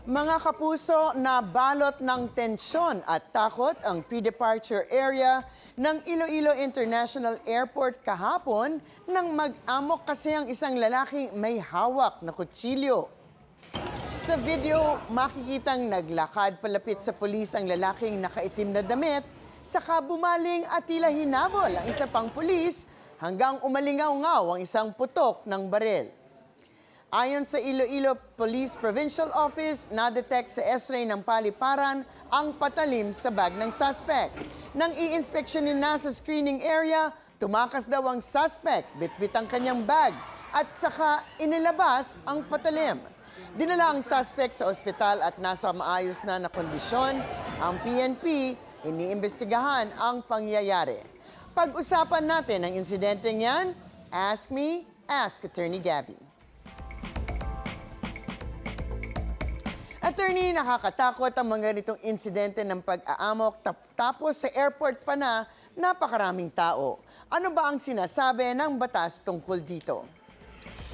Mga kapuso, nabalot ng tensyon at takot ang pre-departure area ng Iloilo International Airport kahapon nang mag-amok kasi ang isang lalaking may hawak na kutsilyo. Sa video, makikitang naglakad palapit sa pulis ang lalaking nakaitim na damit, saka bumaling at tila hinabol ang isa pang pulis hanggang umalingaw-ngaw ang isang putok ng baril. Ayon sa Iloilo Police Provincial Office, na-detect sa X-ray ng paliparan ang patalim sa bag ng suspect. Nang i-inspeksyonin na sa screening area, tumakas daw ang suspect, bitbit ang kanyang bag at saka inilabas ang patalim. Dinala ang suspect sa ospital at nasa maayos na kondisyon. Ang PNP, iniimbestigahan ang pangyayari. Pag-usapan natin ang insidenteng yan, Ask Me, Ask Attorney Gabby. Attorney, nakakatakot ang mga ganitong insidente ng pag-aamok tapos sa airport pa na napakaraming tao. Ano ba ang sinasabi ng batas tungkol dito?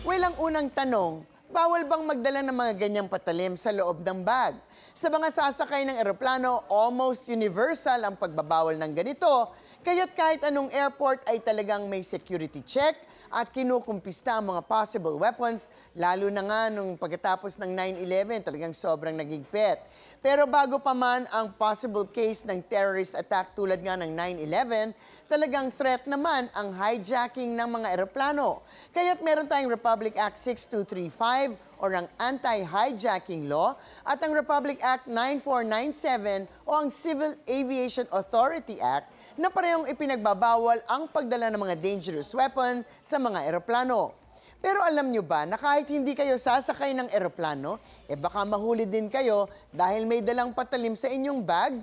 Well, ang unang tanong, bawal bang magdala ng mga ganyang patalim sa loob ng bag? Sa mga sasakay ng eroplano, almost universal ang pagbabawal ng ganito, kaya't kahit anong airport ay talagang may security check at kinukumpista ang mga possible weapons, lalo na nga nung pagkatapos ng 9/11, talagang sobrang nagigpit. Pero bago pa man ang possible case ng terrorist attack tulad nga ng 9/11, talagang threat naman ang hijacking ng mga eroplano. Kaya't meron tayong Republic Act 6235 or ang Anti-Hijacking Law at ang Republic Act 9497 o ang Civil Aviation Authority Act na parehong ipinagbabawal ang pagdala ng mga dangerous weapon sa mga eroplano. Pero alam nyo ba na kahit hindi kayo sasakay ng eroplano, baka mahuli din kayo dahil may dalang patalim sa inyong bag?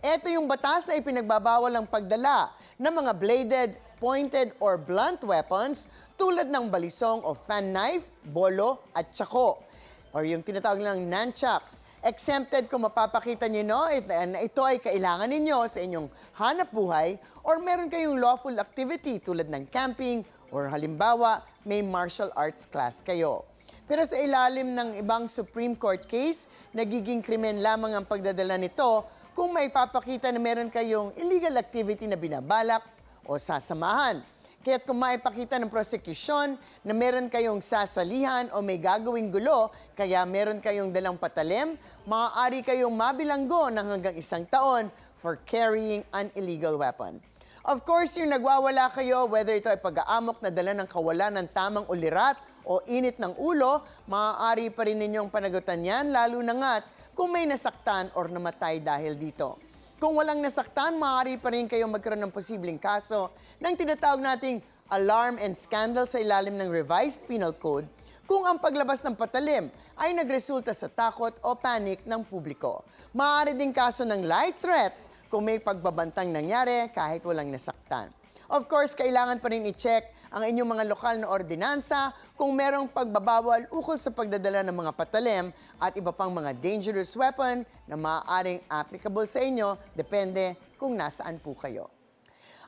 Ito yung batas na ipinagbabawal ang pagdala ng mga bladed, pointed, or blunt weapons tulad ng balisong o fan knife, bolo, at tsako. Or yung tinatawag lang nunchucks. Exempted kung mapapakita nyo na ito ay kailangan ninyo sa inyong hanap buhay or meron kayong lawful activity tulad ng camping or halimbawa may martial arts class kayo. Pero sa ilalim ng ibang Supreme Court case, nagiging krimen lamang ang pagdadala nito kung may papakita na meron kayong illegal activity na binabalak o sasamahan. Kaya't kung maipakita ng prosecution na meron kayong sasalihan o may gagawing gulo, kaya meron kayong dalang patalim, maaari kayong mabilanggo ng hanggang 1 taon for carrying an illegal weapon. Of course, yung nagwawala kayo, whether ito ay pag-aamok na dala ng kawalan ng tamang ulirat o init ng ulo, maaari pa rin ninyong panagutan yan, lalo na nga't kung may nasaktan or namatay dahil dito. Kung walang nasaktan, maaari pa rin kayong magkaroon ng posibleng kaso ng tinatawag nating alarm and scandal sa ilalim ng Revised Penal Code kung ang paglabas ng patalim ay nagresulta sa takot o panic ng publiko. Maaari din kaso ng light threats kung may pagbabantang nangyari kahit walang nasaktan. Of course, kailangan pa rin i-check ang inyong mga lokal na ordinansa kung merong pagbabawal ukol sa pagdadala ng mga patalim at iba pang mga dangerous weapon na maaaring applicable sa inyo, depende kung nasaan po kayo.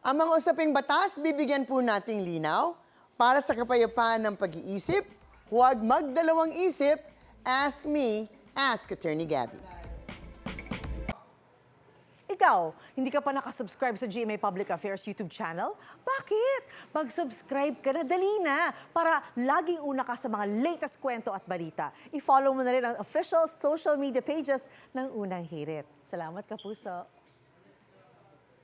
Ang mga usaping batas, bibigyan po nating linaw para sa kapayapaan ng pag-iisip. Huwag magdalawang isip. Ask me, ask Attorney Gabby. Ikaw, hindi ka pa nakasubscribe sa GMA Public Affairs YouTube channel? Bakit? Mag-subscribe ka na, dali na, para laging una ka sa mga latest kwento at balita. I-follow mo na rin ang official social media pages ng Unang Hirit. Salamat, Kapuso.